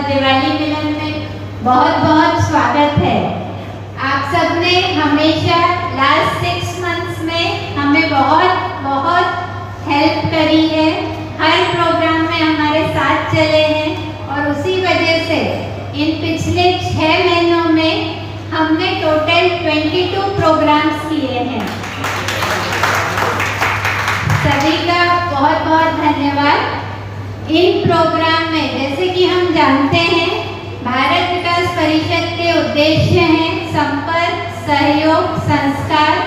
दिवाली मिलन में बहुत बहुत स्वागत है। आप सबने हमेशा लास्ट 6 मंथ्स में हमें बहुत बहुत हेल्प करी है, हर प्रोग्राम में हमारे साथ चले हैं और उसी वजह से इन पिछले 6 महीनों में हमने टोटल 22 प्रोग्राम्स किए हैं। सभी का बहुत बहुत धन्यवाद। इन प्रोग्राम में जैसे कि हम जानते हैं भारत विकास परिषद के उद्देश्य हैं संपर्क, सहयोग, संस्कार,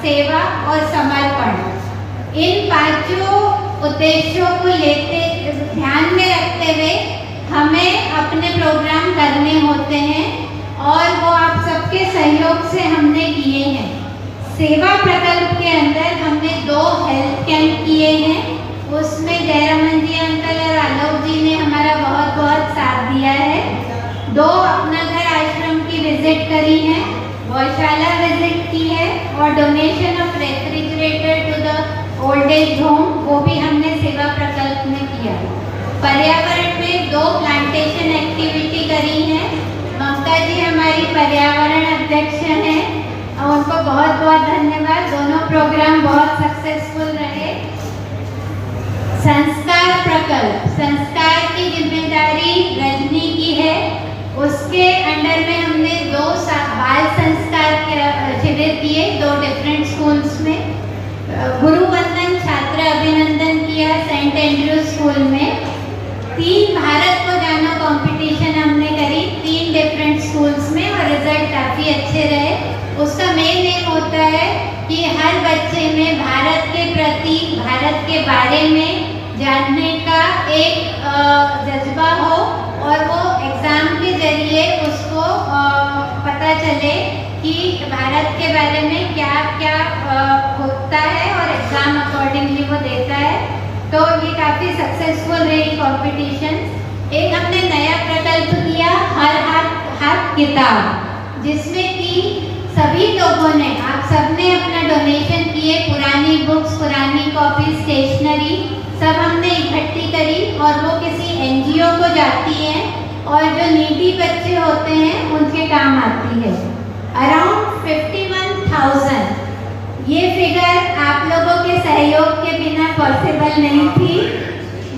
सेवा और समर्पण। इन 5 उद्देश्यों को ध्यान में रखते हुए हमें अपने प्रोग्राम करने होते हैं और वो आप सबके सहयोग से हमने किए हैं। सेवा प्रकल्प के अंदर हमने 2 हेल्थ कैंप किए हैं, उसमें जयरामन जी अंकल और आलोक जी ने हमारा बहुत बहुत साथ दिया है। 2 अपना घर आश्रम की विजिट करी है, गौशाला विजिट की है और donation of refrigerator to the old age home वो भी हमने सेवा प्रकल्प में किया। पर्यावरण में 2 प्लांटेशन एक्टिविटी करी है। ममता जी हमारी पर्यावरण अध्यक्ष हैं और उनको बहुत बहुत धन्यवाद। दोनों प्रोग्राम बहुत सक्सेसफुल रहे। संस्कार प्रकल्प, संस्कार की जिम्मेदारी रजनी की है, उसके अंडर में हमने 2 बाल संस्कार के शिविर किए 2 डिफरेंट स्कूल्स में। गुरु वंदन छात्र अभिनंदन किया सेंट एंड्रू स्कूल में। 3 भारत को जानो कंपटीशन हमने करी 3 डिफरेंट स्कूल्स में और रिजल्ट काफ़ी अच्छे रहे। उसका मेन एम होता है कि हर बच्चे में भारत के प्रति, भारत के बारे में जानने का एक जज्बा हो और वो एग्ज़ाम के जरिए उसको पता चले कि भारत के बारे में क्या क्या होता है और एग्ज़ाम अकॉर्डिंगली वो देता है। तो ये काफ़ी सक्सेसफुल रही कॉम्पिटिशन। एक हमने नया प्रकल्प किया हर हाथ किताब, जिसमें कि सभी लोगों ने, आप सबने अपना डोनेशन किए, पुरानी बुक्स, पुरानी कॉपी, स्टेशनरी सब हमने इकट्ठी करी और वो किसी एनजीओ को जाती हैं और जो नीडी बच्चे होते हैं उनके काम आती है। अराउंड 51,000 ये फिगर आप लोगों के सहयोग के बिना पॉसिबल नहीं थी,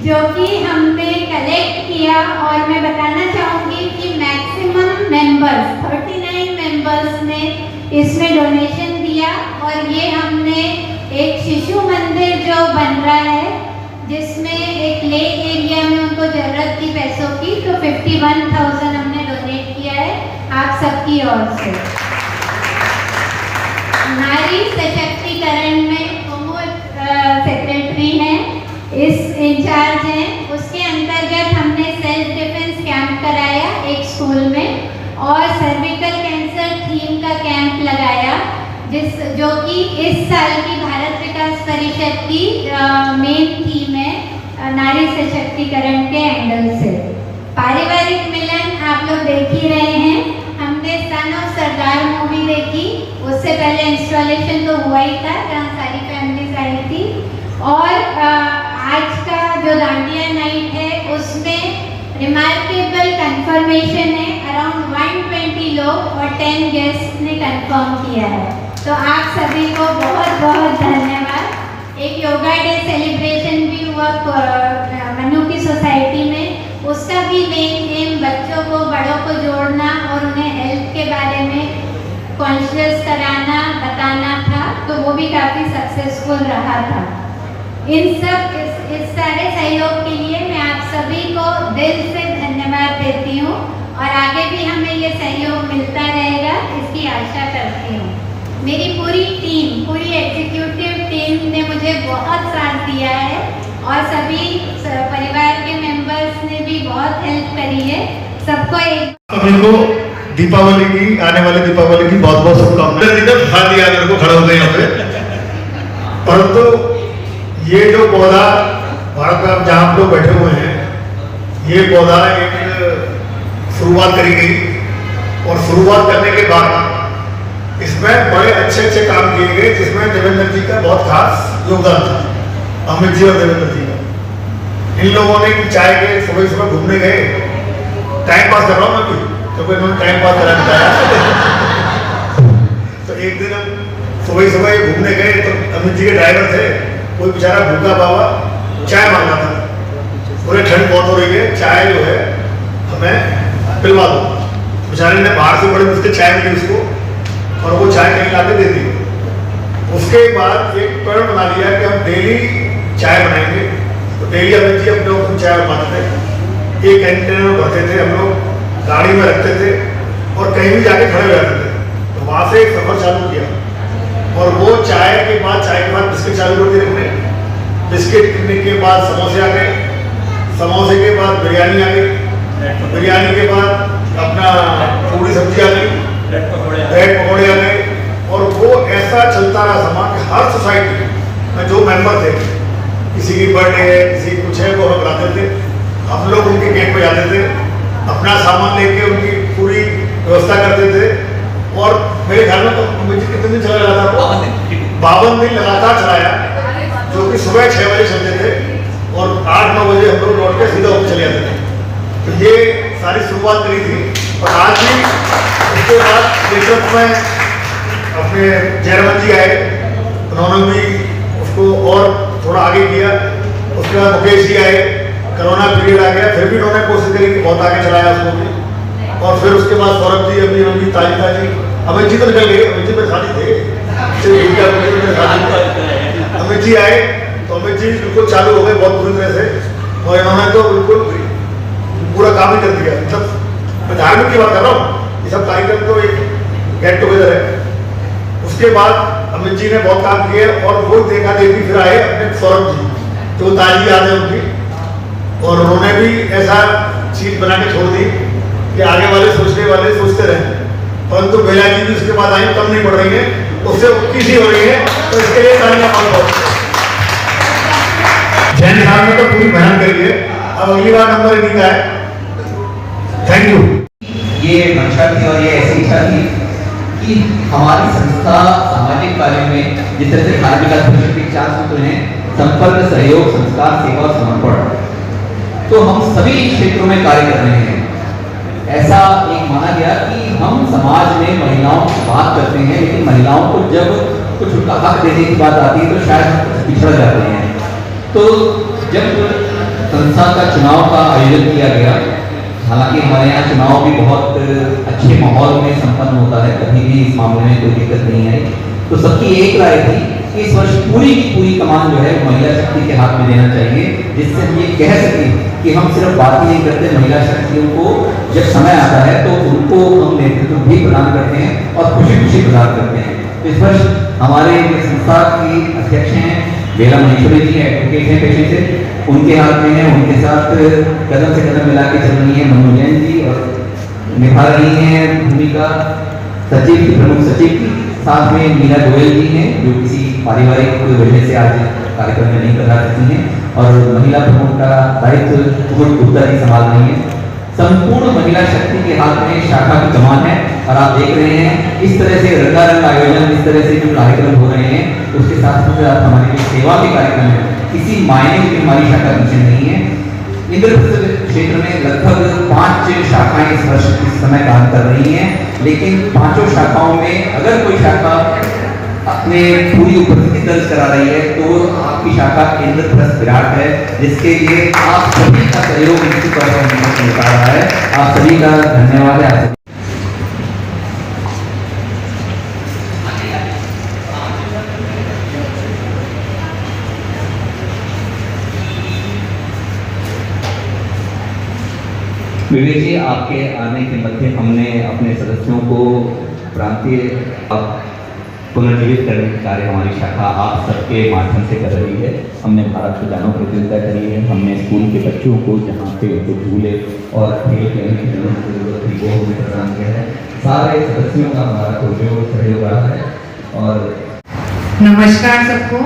जो कि हमने कलेक्ट किया। और मैं बताना चाहूँगी कि मैक्सिमम मेंबर्स 39 मेंबर्स ने इसमें डोनेशन दिया और ये हमने एक शिशु मंदिर जो बन रहा है जिसमें एक लेक एरिया में उनको ज़रूरत थी पैसों की, तो 51,000 हमने डोनेट किया है आप सबकी ओर से। नारी सशक्तिकरण में सेक्रेटरी हैं, इस इंचार्ज हैं, उसके अंतर्गत हमने सेल्फ डिफेंस कैंप कराया एक स्कूल में और सर्विकल कैंसर थीम का कैंप लगाया, जो कि इस साल की भारत विकास परिषद की मेन थीम है नारी सशक्तिकरण के एंगल से। पारिवारिक मिलन आप लोग देख ही रहे हैं, हमने सन ऑफ सरदार मूवी देखी, उससे पहले इंस्टॉलेशन तो हुआ ही था जहाँ सारी फैमिलीज आई थी। और आज का जो दांडिया नाइट है उसमें रिमार्केबल कंफर्मेशन है, अराउंड 120 लोग और 10 गेस्ट ने कंफर्म किया है। तो आप सभी को बहुत बहुत धन्यवाद। एक योगा डे सेलिब्रेशन भी हुआ मनु की सोसाइटी में, उसका भी मेन एम बच्चों को, बड़ों को जोड़ना और उन्हें हेल्थ के बारे में कॉन्शियस कराना, बताना था, तो वो भी काफ़ी सक्सेसफुल रहा था। इस सारे सहयोग के लिए मैं आप सभी को दिल से धन्यवाद देती हूँ और आगे भी हमें ये सहयोग मिलता रहेगा इसकी आशा करती हूँ। मेरी पूरी टीम, पूरी एग्जीक्यूटिव टीम ने मुझे बहुत साथ दिया है और सभी परिवार के मेंबर्स ने भी बहुत हेल्प करी है। सबको सभी को दीपावली की, आने वाले दीपावली की बहुत बहुत शुभकामनाएं। हाथ दिया मेरे को खड़ा हो गए यहाँ पे। परंतु ये जो पौधा भारत में आप जहाँ आप लोग बैठे हुए हैं, ये पौधा एक शुरुआत करी गई और शुरुआत करने के बाद इसमें बड़े अच्छे अच्छे काम किए गए, जिसमें देवेंद्र जी का बहुत खास योगदान था, अमित जी और देवेंद्र जी का। इन लोगों ने चाय के सुबह सुबह घूमने गए टाइम पास कर रहा हूँ मैं भी, क्योंकि इन्होंने टाइम पास करा बताया। तो एक दिन हम सुबह घूमने गए तो अमित जी के ड्राइवर थे, कोई बेचारा भूखा बाबा चाय मांगा था, पूरे ठंड बहुत हो रही है, चाय जो है हमें पिलवा दो। बेचारे ने बाहर से बड़े मुझसे चाय मिली उसको, और वो चाय कहीं लाके दे दी। उसके बाद एक प्रण बना लिया कि हम डेली चाय बनाएंगे। तो डेली अमित जी अपने उसमें चाय बनाते थे, एक कंटेनर में भरते थे, हम लोग गाड़ी में रखते थे और कहीं भी जाके खड़े हो जाते थे। तो वहाँ से एक सफर चालू किया, और वो चाय के बाद बिस्किट चालू कर दिए रखने। बिस्किट खाने के बाद समोसे आ गए, समोसे के बाद बिरयानी आ गई, बिरयानी के बाद अपना पूरी सब्जी आ गई, ब्रेड पकौड़े आ गए। और वो ऐसा चलता रहा समा कि हर सोसाइटी में जो मेंबर थे, किसी की बर्थडे है, किसी की कुछ है, वो हम लाते थे। हम लोग उनके गेट पे जाते थे, अपना सामान लेके उनकी पूरी व्यवस्था करते थे। और मेरे ख्याल में तो मुझे कितने दिन चला रहा था, 52 दिन लगातार चलाया, जो कि सुबह 6 बजे चलते थे और 8-9 बजे हम लोग लौट के सीधा ऊपर चले जाते थे। तो ये सारी शुरुआत करी थी। और आज भी उसके बाद नेतृत्व में अपने जयराम जी आए, उन्होंने भी उसको और थोड़ा आगे किया। उसके बाद मुकेश जी आए, कोरोना पीरियड आ गया, फिर भी उन्होंने कोशिश करी कि बहुत आगे चलाया उसको भी। और फिर उसके बाद सौरभ जी, अभी उनकी ताजिदा जी, अमित जी तो निकल गए, अमित जी मेरे साथ ही थे, अमित जी आए तो अमित जी बिल्कुल चालू हो गए बहुत बुरी तरह से, और इन्होंने तो बिल्कुल पूरा काम ही कर दिया। मतलब मैं धार्मिक की बात कर रहा हूँ, ये सब कार्यक्रम तो एक गेट टुगेदर है। उसके बाद अमित जी ने बहुत काम किए, और वो देखा देखी फिर आए अपने सौरभ जी, जो ताजी याद है उनकी, और उन्होंने भी ऐसा चीज बना के छोड़ दी कि आगे वाले सोचने वाले सोचते रहे। परंतु बेला जी भी उसके बाद आई, कम नहीं पड़ रही है, उससे 21 ही हो रही है, तो इसके लिए तालियां मांगो। जैन साहब ने तो पूरी मेहनत करी है, अब अगली बार नंबर इन्हीं का है। Thank you. ये मंशा थी और ये ऐसी इच्छा थी कि हमारी संस्था सामाजिक कार्य में जिस तरह से धार्मिक अध्ययन के 4 सूत्र हैं, संपर्क, सहयोग, संस्कार, सेवा और समर्पण, तो हम सभी क्षेत्रों में कार्य कर रहे हैं। ऐसा एक माना गया कि हम समाज में महिलाओं की बात करते हैं, लेकिन महिलाओं को जब कुछ उनका हक देने की बात आती है तो शायद हम कुछ पिछड़ जाते हैं। तो जब संस्था का चुनाव का आयोजन किया गया, हालांकि हमारे यहाँ चुनाव भी बहुत अच्छे माहौल में संपन्न होता है, कभी भी इस मामले में कोई दिक्कत नहीं आई, तो सबकी एक राय थी कि इस वर्ष पूरी की पूरी कमान जो है महिला शक्ति के हाथ में देना चाहिए, जिससे हम ये कह सकें कि हम सिर्फ बात ही नहीं करते, महिला शक्तियों को जब समय आता है तो उनको हम नेतृत्व भी प्रदान करते हैं और खुशी खुशी प्रदान करते हैं। तो इस वर्ष हमारे संस्था की अध्यक्ष हैं बेला महेश्वरी जी, एडवोकेट हैं पेशे से, उनके हाथ में है, उनके साथ कदम से कदम मिला के चल रही है मनु जैन जी, और निभा रही हैं भूमिका सचिव की, प्रमुख सचिव की। साथ में मीरा गोयल जी हैं, जो किसी पारिवारिक वजह से आज कार्यक्रम में नहीं कर सकती हैं, और महिला प्रमुख का दायित्व कुमुद गुप्ता जी संभाल रही है। संपूर्ण महिला शक्ति के हाथ में शाखा की कमान है, और आप देख रहे हैं इस तरह से रंगारंग आयोजन, इस तरह से जो कार्यक्रम हो रहे हैं, उसके साथ साथ हमारे जो सेवा के कार्यक्रम है, किसी मायने में हमारी शाखा पीछे नहीं है। इंद्रप्रस्थ क्षेत्र में लगभग 5 शाखाएं इस वर्ष इस समय काम कर रही हैं, लेकिन 5 शाखाओं में अगर कोई शाखा अपने पूरी उपस्थिति दर्ज करा रही है तो आपकी शाखा इंद्रप्रस्थ विराट है, जिसके लिए आप सभी का सहयोग निश्चित तौर पर मिल पा रहा है। आप सभी का धन्यवाद है। विवेक जी, आपके आने के मध्य हमने अपने सदस्यों को प्रांतीय पुनर्जीवित करने का कार्य हमारी शाखा आप सबके माध्यम से कर रही है। हमने भारत को जानो प्रतियोगिता करी है, हमने स्कूल के बच्चों को जहाँ पे उनको झूले और खेल खेलने की जरूरत थी वो हमें प्रदान किया है। सारे सदस्यों का हमारा सहयोग रहा है। और नमस्कार सबको,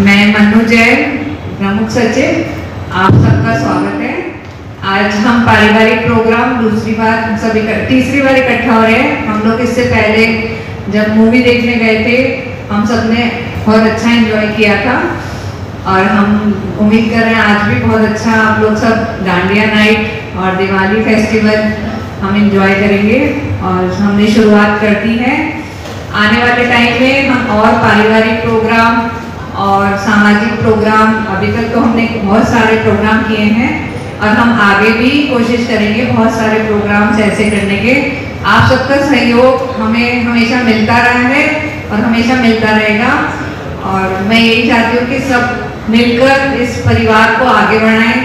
मैं मनु जैन, प्रमुख सचिव, आप सबका स्वागत है। आज हम पारिवारिक प्रोग्राम तीसरी बार इकट्ठा हो रहे हैं। हम लोग इससे पहले जब मूवी देखने गए थे, हम सब ने बहुत अच्छा एंजॉय किया था, और हम उम्मीद कर रहे हैं आज भी बहुत अच्छा आप लोग सब डांडिया नाइट और दिवाली फेस्टिवल हम एंजॉय करेंगे। और हमने शुरुआत कर दी है। आने वाले टाइम में हम और पारिवारिक प्रोग्राम और सामाजिक प्रोग्राम, अभी तक तो हमने बहुत सारे प्रोग्राम किए हैं और हम आगे भी कोशिश करेंगे बहुत सारे प्रोग्राम्स ऐसे करने के। आप सबका सहयोग हमें हमेशा मिलता रहा है और हमेशा मिलता रहेगा। और मैं यही चाहती हूँ कि सब मिलकर इस परिवार को आगे बढ़ाएं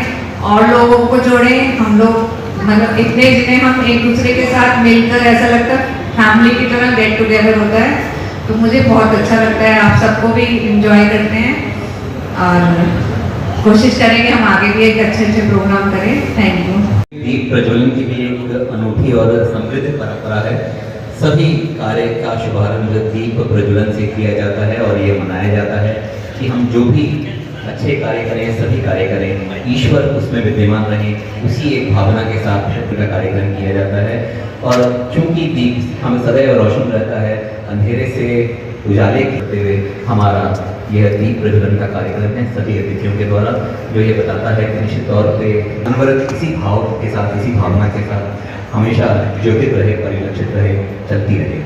और लोगों को जोड़ें। हम लोग मतलब इतने जितने हम एक दूसरे के साथ मिलकर ऐसा लगता है फैमिली की तरह गेट टुगेदर होता है, तो मुझे बहुत अच्छा लगता है। आप सबको भी इंजॉय करते हैं और कोशिश करेंगे हम आगे भी एक अच्छे प्रोग्राम करें। Thank you. दीप प्रज्वलन की भी एक अनूठी और समृद्ध परंपरा है। सभी कार्य का शुभारंभ दीप प्रज्वलन से किया जाता है और ये मनाया जाता है कि हम जो भी अच्छे कार्य करें, सभी कार्य करें, ईश्वर उसमें विद्यमान रहे, उसी एक भावना के साथ का कार्यक्रम किया जाता है। और चूंकि दीप हमें सदैव रोशन रहता है, अंधेरे से उजाले करते हुए हमारा यह दीप प्रज्वलन का कार्यक्रम है सभी अतिथियों के द्वारा, जो ये बताता है कि निश्चित तौर पे अनवरत इसी भाव के साथ, इसी भावना के साथ हमेशा ज्योतित रहे, परिलक्षित रहे, चलती रहे।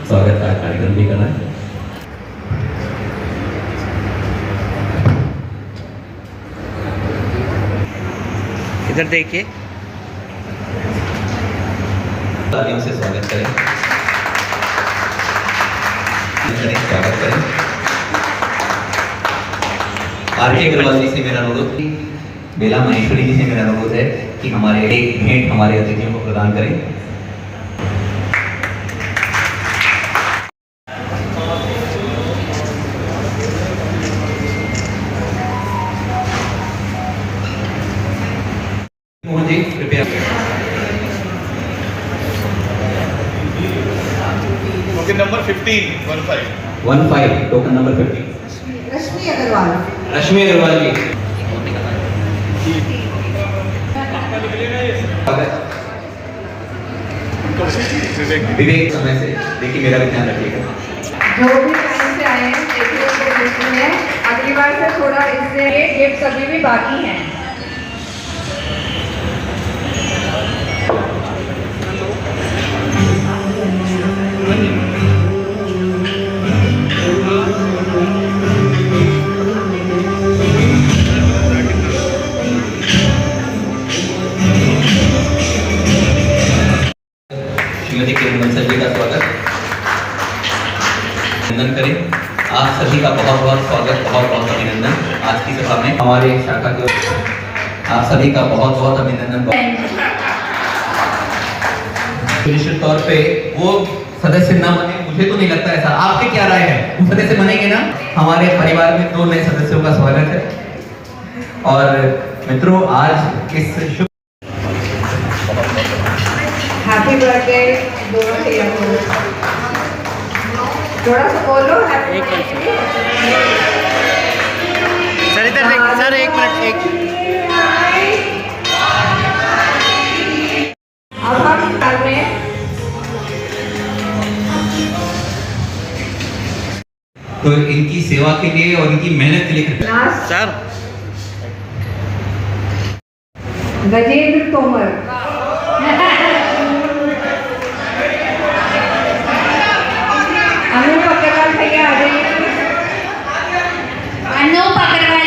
स्वागत का कार्यक्रम भी करना है। इधर देखिए, तालियों से स्वागत करें, स्वागत करें। आरके अग्रवाल जी से मेरा अनुरोध, बेला महेश्वरी जी से मेरा अनुरोध है कि हमारे एक भेंट हमारे अतिथियों को प्रदान करें। मोहन जी कृपया। टोकन नंबर 15 15 टोकन नंबर 15 रश्मि अग्रवाल। रश्मि अग्रवाल जी। विवेक समय से देखिए, मेरा भी ध्यान रखिएगा। जो भी टाइम से आए हैं देखिए उनको खुशी है। अगली बार से थोड़ा इससे गिफ्ट अभी भी बाकी हैं। श्रीमती किरण बंसल जी का स्वागत अभिनंदन करें। आप सभी का बहुत बहुत स्वागत, बहुत बहुत अभिनंदन आज की सभा में हमारे शाखा के। आप सभी का बहुत बहुत अभिनंदन। निश्चित तौर पे वो सदस्य ना बने, मुझे तो नहीं लगता ऐसा। आपके क्या राय है? वो सदस्य बनेंगे ना? हमारे परिवार में 2 नए सदस्यों का स्वागत है। और मित्रों, आज इस शुभ हैप्पी बर्थडे दोनों भैया को। थोड़ा सा बोलो हैप्पी बर्थडे। सर इधर देखिए, सर एक मिनट। अब हम कर रहे हैं तो इनकी सेवा के लिए और इनकी मेहनत के लिए नाच सर गजेंद्र तोमर। अनूप अग्रवाल भैया आ जाइए। अनूप अग्रवाल।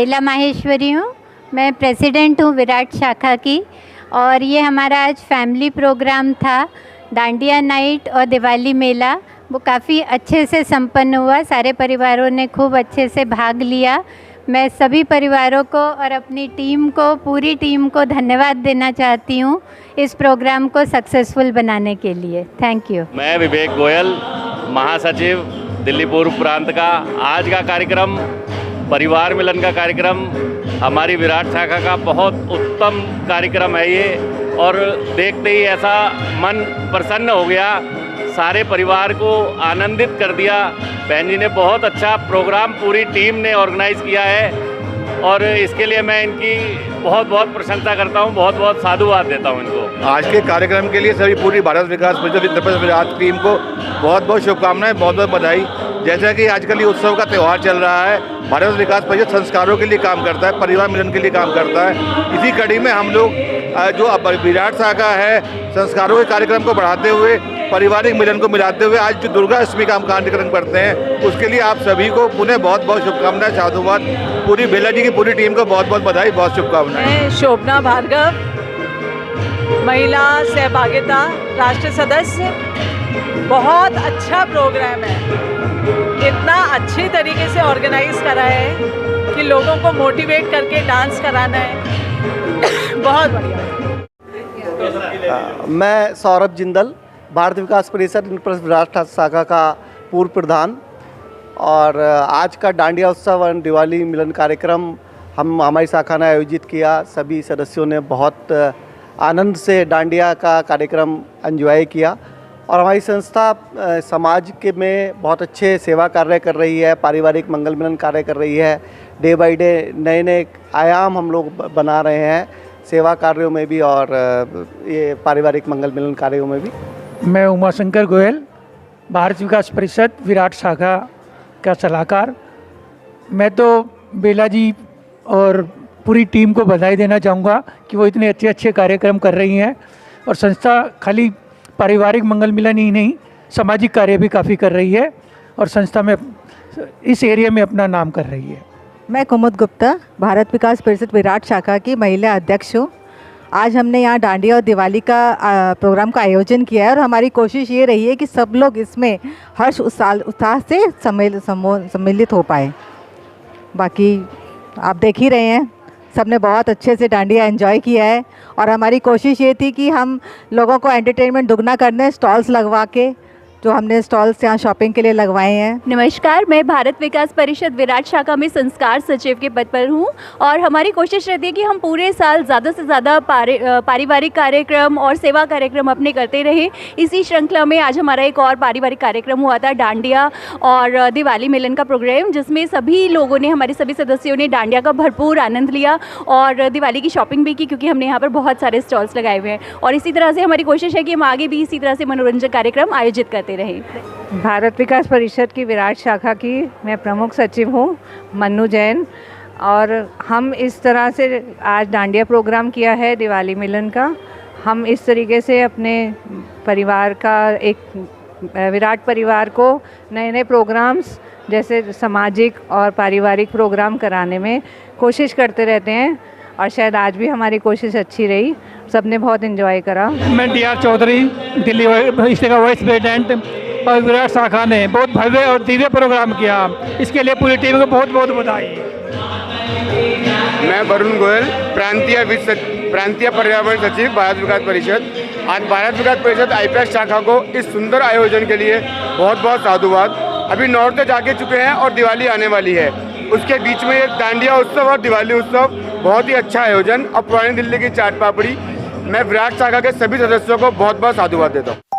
बेला माहेश्वरी हूँ। मैं प्रेसिडेंट हूँ विराट शाखा की। और ये हमारा आज फैमिली प्रोग्राम था, डांडिया नाइट और दिवाली मेला। वो काफ़ी अच्छे से संपन्न हुआ, सारे परिवारों ने खूब अच्छे से भाग लिया। मैं सभी परिवारों को और अपनी टीम को, पूरी टीम को धन्यवाद देना चाहती हूँ इस प्रोग्राम को सक्सेसफुल बनाने के लिए। Thank you. मैं विवेक गोयल, महासचिव दिल्ली पूर्व प्रांत का। आज का कार्यक्रम परिवार मिलन का कार्यक्रम हमारी विराट शाखा का बहुत उत्तम कार्यक्रम है ये, और देखते ही ऐसा मन प्रसन्न हो गया, सारे परिवार को आनंदित कर दिया। बहन जी ने बहुत अच्छा प्रोग्राम पूरी टीम ने ऑर्गेनाइज़ किया है और इसके लिए मैं इनकी बहुत बहुत प्रशंसा करता हूँ, बहुत बहुत साधुवाद देता हूँ इनको। आज के कार्यक्रम के लिए सभी पूरी भारत विकास परिषद उत्तर प्रदेश विराट टीम को बहुत बहुत शुभकामनाएं, बहुत बहुत बधाई। जैसा कि आजकल ये उत्सव का त्यौहार चल रहा है, भारत विकास परिषद संस्कारों के लिए काम करता है, परिवार मिलन के लिए काम करता है। इसी कड़ी में हम लोग जो विराट शाखा है, संस्कारों के कार्यक्रम को बढ़ाते हुए पारिवारिक मिलन को मिलाते हुए आज जो दुर्गा अष्टमी का हम कार्यक्रम करते हैं, उसके लिए आप सभी को पुनः बहुत बहुत शुभकामनाएं, साधुवाद। पूरी बेला जी की पूरी टीम को बहुत बहुत बधाई, बहुत शुभकामनाएं। मैं शोभना भार्गव, महिला सहभागिता राष्ट्र सदस्य। बहुत अच्छा प्रोग्राम है, इतना अच्छी तरीके से ऑर्गेनाइज करा है कि लोगों को मोटिवेट करके डांस कराना है। बहुत बढ़िया। मैं सौरभ जिंदल, भारत विकास परिषद विराट शाखा का पूर्व प्रधान। और आज का डांडिया उत्सव और दिवाली मिलन कार्यक्रम हमारी शाखा ने आयोजित किया। सभी सदस्यों ने बहुत आनंद से डांडिया का कार्यक्रम एंजॉय किया। और हमारी संस्था समाज के में बहुत अच्छे सेवा कार्य कर रही है, पारिवारिक मंगल मिलन कार्य कर रही है। डे बाय डे नए नए आयाम हम लोग बना रहे हैं, सेवा कार्यों में भी और ये पारिवारिक मंगल मिलन कार्यों में भी। मैं उमाशंकर गोयल, भारत विकास परिषद विराट शाखा का सलाहकार। मैं तो बेला जी और पूरी टीम को बधाई देना चाहूँगा कि वो इतने अच्छे अच्छे कार्यक्रम कर रही हैं। और संस्था खाली पारिवारिक मंगल मिलन ही नहीं, सामाजिक कार्य भी काफ़ी कर रही है और संस्था में इस एरिया में अपना नाम कर रही है। मैं कुमुद गुप्ता, भारत विकास परिषद विराट शाखा की महिला अध्यक्ष हूँ। आज हमने यहाँ डांडिया और दिवाली का प्रोग्राम का आयोजन किया है और हमारी कोशिश ये रही है कि सब लोग इसमें हर्ष उत्साह से सम्मिलित हो पाए। बाकी आप देख ही रहे हैं, सबने बहुत अच्छे से डांडिया एंजॉय किया है और हमारी कोशिश ये थी कि हम लोगों को एंटरटेनमेंट दुगना करने स्टॉल्स लगवा के, जो हमने स्टॉल्स यहाँ शॉपिंग के लिए लगवाए हैं। नमस्कार, मैं भारत विकास परिषद विराट शाखा में संस्कार सचिव के पद पर हूँ और हमारी कोशिश रहती है कि हम पूरे साल ज़्यादा से ज़्यादा पारिवारिक कार्यक्रम और सेवा कार्यक्रम अपने करते रहे। इसी श्रृंखला में आज हमारा एक और पारिवारिक कार्यक्रम हुआ था, डांडिया और दिवाली मिलन का प्रोग्राम, जिसमें सभी लोगों ने, हमारे सभी सदस्यों ने डांडिया का भरपूर आनंद लिया और दिवाली की शॉपिंग भी की, क्योंकि हमने यहाँ पर बहुत सारे स्टॉल्स लगाए हुए हैं। और इसी तरह से हमारी कोशिश है कि हम आगे भी इसी तरह से मनोरंजक कार्यक्रम आयोजित करते रहे। भारत विकास परिषद की विराट शाखा की मैं प्रमुख सचिव हूँ, मन्नू जैन। और हम इस तरह से आज डांडिया प्रोग्राम किया है दिवाली मिलन का। हम इस तरीके से अपने परिवार का, एक विराट परिवार को नए नए प्रोग्राम्स जैसे सामाजिक और पारिवारिक प्रोग्राम कराने में कोशिश करते रहते हैं और शायद आज भी हमारी कोशिश अच्छी रही, सबने बहुत एंजॉय करा। मैं डी.आर. चौधरी, दिल्ली इसका वाइस प्रेसिडेंट, और विराट शाखा ने बहुत भव्य और दिव्य प्रोग्राम किया, इसके लिए पूरी टीम को बहुत बहुत बधाई। मैं वरुण गोयल, प्रांतीय पर्यावरण सचिव, भारत विकास परिषद। आज भारत विकास परिषद आईपीएस शाखा को इस सुंदर आयोजन के लिए बहुत बहुत साधुवाद। अभी नौरते जाके चुके हैं और दिवाली आने वाली है, उसके बीच में एक डांडिया उत्सव और दिवाली उत्सव, बहुत ही अच्छा आयोजन और पुरानी दिल्ली की चाट पापड़ी। मैं विराट शाखा के सभी सदस्यों को बहुत बहुत साधुवाद देता हूँ।